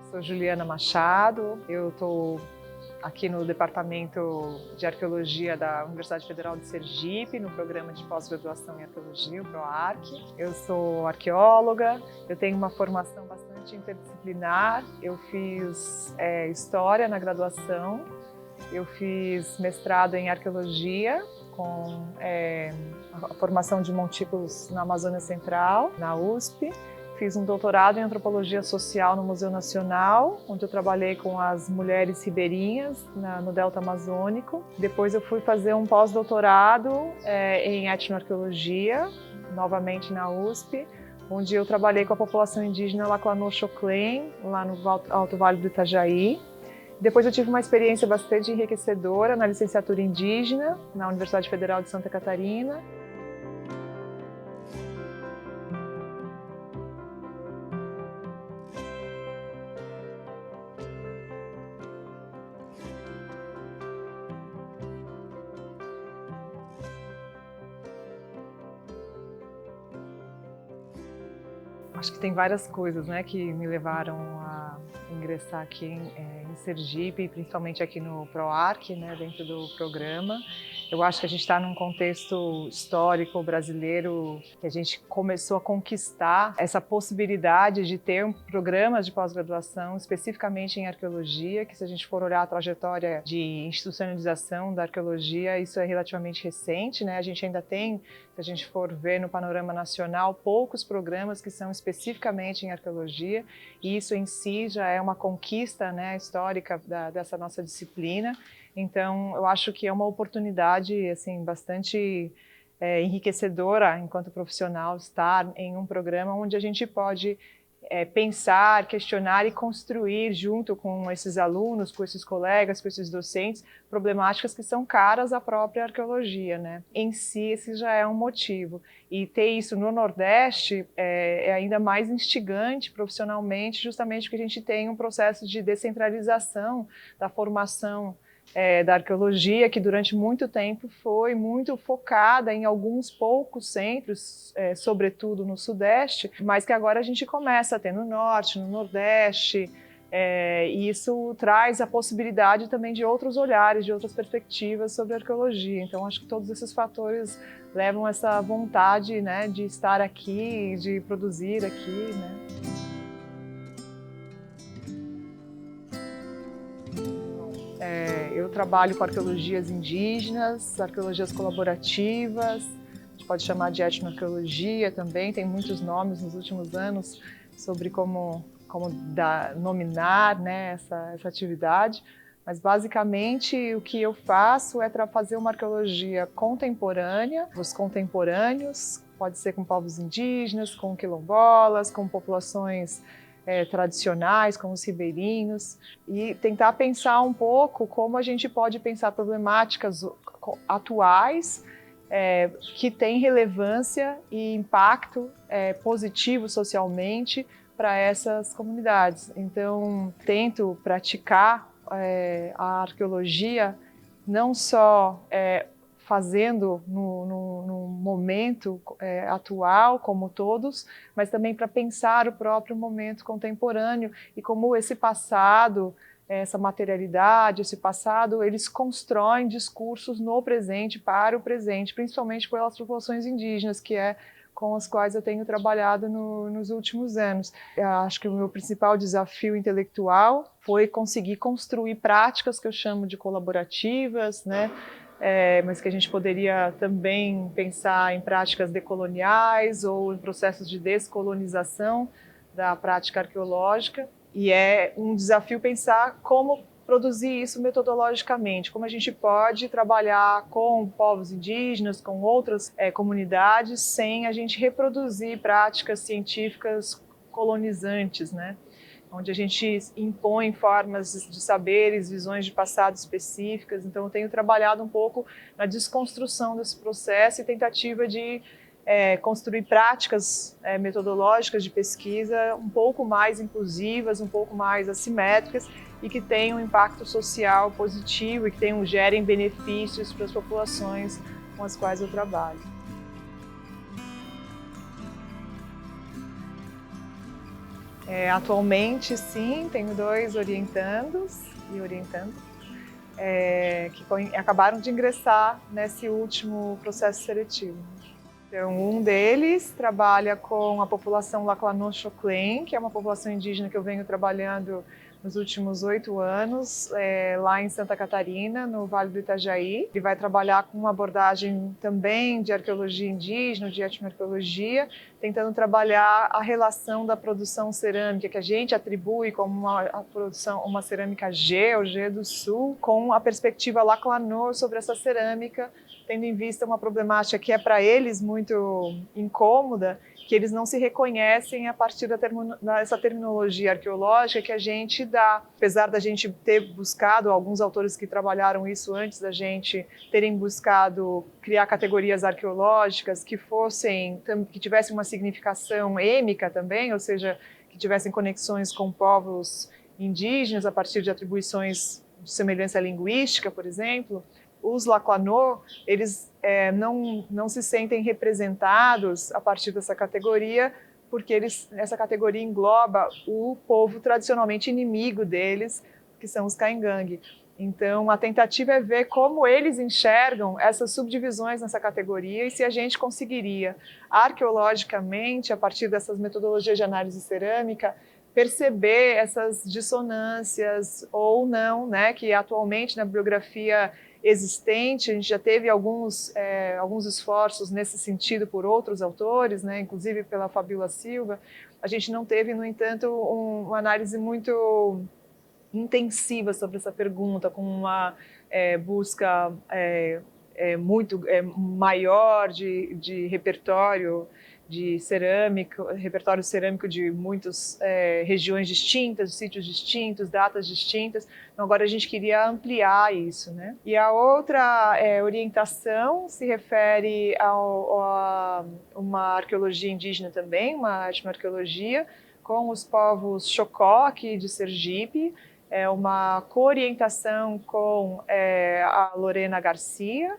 Sou Juliana Machado, eu estou aqui no Departamento de Arqueologia da Universidade Federal de Sergipe, no programa de pós-graduação em arqueologia, o PROARC. Eu sou arqueóloga, eu tenho uma formação bastante interdisciplinar, eu fiz História na graduação, eu fiz mestrado em Arqueologia, com a formação de montículos na Amazônia Central, na USP. Fiz um doutorado em Antropologia Social no Museu Nacional, onde eu trabalhei com as mulheres ribeirinhas no Delta Amazônico. Depois eu fui fazer um pós-doutorado em Etnoarqueologia, novamente na USP, onde eu trabalhei com a população indígena Laclanô-Xoclen, lá no Alto Vale do Itajaí. Depois eu tive uma experiência bastante enriquecedora na licenciatura indígena, na Universidade Federal de Santa Catarina. Acho que tem várias coisas, né, que me levaram a ingressar aqui em Sergipe, principalmente aqui no PROARC, né, dentro do programa. Eu acho que a gente está num contexto histórico brasileiro que a gente começou a conquistar essa possibilidade de ter programas de pós-graduação especificamente em arqueologia, que se a gente for olhar a trajetória de institucionalização da arqueologia, isso é relativamente recente, né? A gente ainda tem, se a gente for ver no panorama nacional, poucos programas que são especificamente em arqueologia, e isso em si já é uma conquista, né, histórica dessa nossa disciplina. Então, eu acho que é uma oportunidade assim, bastante enriquecedora enquanto profissional estar em um programa onde a gente pode pensar, questionar e construir junto com esses alunos, com esses colegas, com esses docentes, problemáticas que são caras à própria arqueologia, né? Em si, esse já é um motivo. E ter isso no Nordeste é ainda mais instigante profissionalmente, justamente porque a gente tem um processo de descentralização da formação da arqueologia, que durante muito tempo foi muito focada em alguns poucos centros, sobretudo no Sudeste, mas que agora a gente começa a ter no Norte, no Nordeste, e isso traz a possibilidade também de outros olhares, de outras perspectivas sobre a arqueologia. Então, acho que todos esses fatores levam essa vontade, né, de estar aqui, de produzir aqui, né. Eu trabalho com arqueologias indígenas, arqueologias colaborativas, a gente pode chamar de etnoarqueologia também, tem muitos nomes nos últimos anos sobre como nominar, né, essa atividade, mas basicamente o que eu faço é fazer uma arqueologia contemporânea, os contemporâneos, pode ser com povos indígenas, com quilombolas, com populações tradicionais, como os ribeirinhos, e tentar pensar um pouco como a gente pode pensar problemáticas atuais que têm relevância e impacto positivo socialmente para essas comunidades. Então, tento praticar a arqueologia não só fazendo no momento atual, como todos, mas também para pensar o próprio momento contemporâneo e como esse passado, essa materialidade, esse passado, eles constroem discursos no presente, para o presente, principalmente pelas populações indígenas, que é com as quais eu tenho trabalhado nos últimos anos. Eu acho que o meu principal desafio intelectual foi conseguir construir práticas que eu chamo de colaborativas, né? Mas que a gente poderia também pensar em práticas decoloniais ou em processos de descolonização da prática arqueológica. E é um desafio pensar como produzir isso metodologicamente, como a gente pode trabalhar com povos indígenas, com outras comunidades, sem a gente reproduzir práticas científicas colonizantes, né? Onde a gente impõe formas de saberes, visões de passado específicas. Então, eu tenho trabalhado um pouco na desconstrução desse processo e tentativa de construir práticas metodológicas de pesquisa um pouco mais inclusivas, um pouco mais assimétricas e que tenham um impacto social positivo e que gerem benefícios para as populações com as quais eu trabalho. Atualmente, sim, tenho 2 orientandos e orientandos que acabaram de ingressar nesse último processo seletivo. Então, um deles trabalha com a população Laclanô-Choclen, que é uma população indígena que eu venho trabalhando nos últimos 8 anos, lá em Santa Catarina, no Vale do Itajaí. Ele vai trabalhar com uma abordagem também de arqueologia indígena, de etnoarqueologia, tentando trabalhar a relação da produção cerâmica, que a gente atribui como uma cerâmica G, ou G do Sul, com a perspectiva Laclanô sobre essa cerâmica, tendo em vista uma problemática que é para eles muito incômoda, que eles não se reconhecem a partir dessa terminologia arqueológica que a gente dá. Apesar da gente ter buscado, alguns autores que trabalharam isso antes da gente terem buscado criar categorias arqueológicas que tivessem uma significação êmica também, ou seja, que tivessem conexões com povos indígenas a partir de atribuições de semelhança linguística, por exemplo. Os Laclanô, eles não se sentem representados a partir dessa categoria, porque essa categoria engloba o povo tradicionalmente inimigo deles, que são os Caingangue. Então, a tentativa é ver como eles enxergam essas subdivisões nessa categoria e se a gente conseguiria, arqueologicamente, a partir dessas metodologias de análise cerâmica, perceber essas dissonâncias ou não, né, que atualmente na bibliografia existente, a gente já teve alguns esforços nesse sentido por outros autores, né, inclusive pela Fabíola Silva. A gente não teve, no entanto, uma análise muito intensiva sobre essa pergunta, com uma busca muito maior de repertório de repertório cerâmico de muitas regiões distintas, sítios distintos, datas distintas. Então, agora a gente queria ampliar isso, né? E a outra orientação se refere a uma arqueologia indígena também, uma etnoarqueologia, com os povos Chocó, aqui de Sergipe, uma co-orientação com a Lorena Garcia,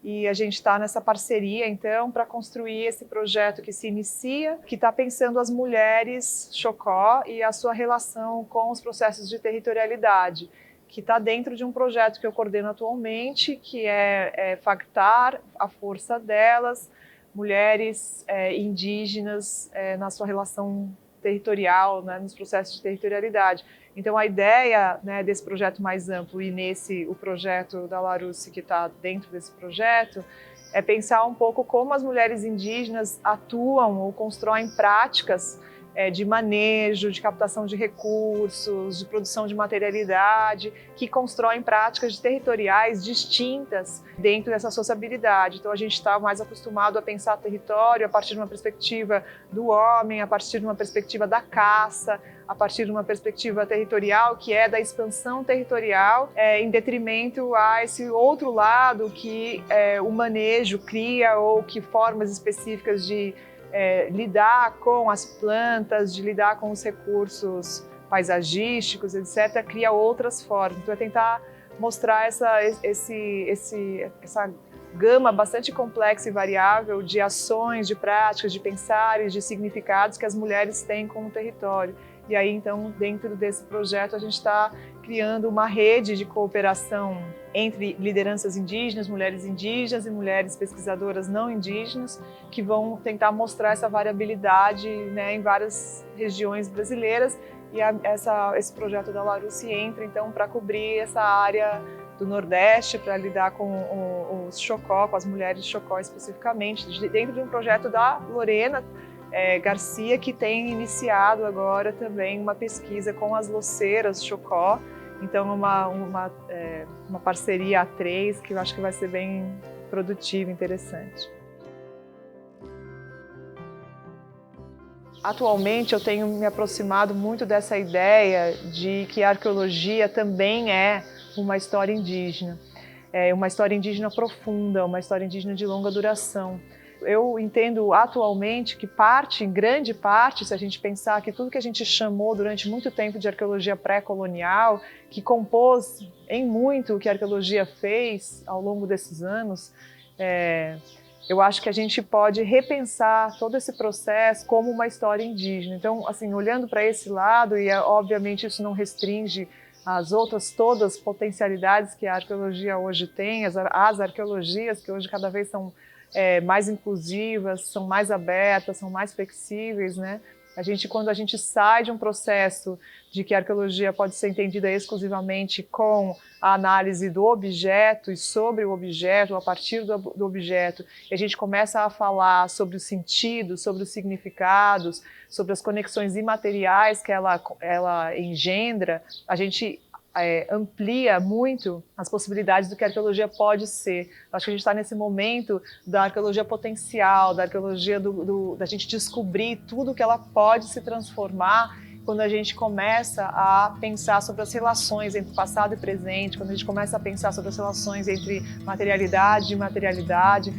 e a gente está nessa parceria, então, para construir esse projeto que se inicia, que está pensando as mulheres Chocó e a sua relação com os processos de territorialidade, que está dentro de um projeto que eu coordeno atualmente, que é Factar, a força delas, mulheres indígenas na sua relação territorial, né, nos processos de territorialidade. Então, a ideia, né, desse projeto mais amplo e o projeto da Larousse que está dentro desse projeto é pensar um pouco como as mulheres indígenas atuam ou constroem práticas de manejo, de captação de recursos, de produção de materialidade, que constroem práticas territoriais distintas dentro dessa sociabilidade. Então, a gente está mais acostumado a pensar território a partir de uma perspectiva do homem, a partir de uma perspectiva da caça, a partir de uma perspectiva territorial, que é da expansão territorial, em detrimento a esse outro lado que o manejo cria, ou que formas específicas de lidar com as plantas, de lidar com os recursos paisagísticos, etc., cria outras formas. Então, é tentar mostrar essa gama bastante complexa e variável de ações, de práticas, de pensares, de significados que as mulheres têm com o território. E aí, então, dentro desse projeto, a gente está criando uma rede de cooperação entre lideranças indígenas, mulheres indígenas e mulheres pesquisadoras não indígenas, que vão tentar mostrar essa variabilidade, né, em várias regiões brasileiras. E esse projeto da Larousse entra, então, para cobrir essa área do Nordeste, para lidar com os Chocó, com as mulheres Chocó especificamente, dentro de um projeto da Lorena Garcia, que tem iniciado agora também uma pesquisa com as loceiras Chocó. Então, uma parceria a 3 que eu acho que vai ser bem produtiva e interessante. Atualmente, eu tenho me aproximado muito dessa ideia de que a arqueologia também é uma história indígena. Uma história indígena profunda, uma história indígena de longa duração. Eu entendo atualmente que em grande parte, se a gente pensar que tudo que a gente chamou durante muito tempo de arqueologia pré-colonial, que compôs em muito o que a arqueologia fez ao longo desses anos, eu acho que a gente pode repensar todo esse processo como uma história indígena. Então, assim, olhando para esse lado, e obviamente isso não restringe as outras todas potencialidades que a arqueologia hoje tem, as arqueologias que hoje cada vez são mais inclusivas, são mais abertas, são mais flexíveis, né? Quando a gente sai de um processo de que a arqueologia pode ser entendida exclusivamente com a análise do objeto e sobre o objeto, a partir do objeto, e a gente começa a falar sobre o sentido, sobre os significados, sobre as conexões imateriais que ela engendra, a gente amplia muito as possibilidades do que a arqueologia pode ser. Acho que a gente está nesse momento da arqueologia potencial, da arqueologia da gente descobrir tudo que ela pode se transformar quando a gente começa a pensar sobre as relações entre passado e presente, quando a gente começa a pensar sobre as relações entre materialidade e imaterialidade.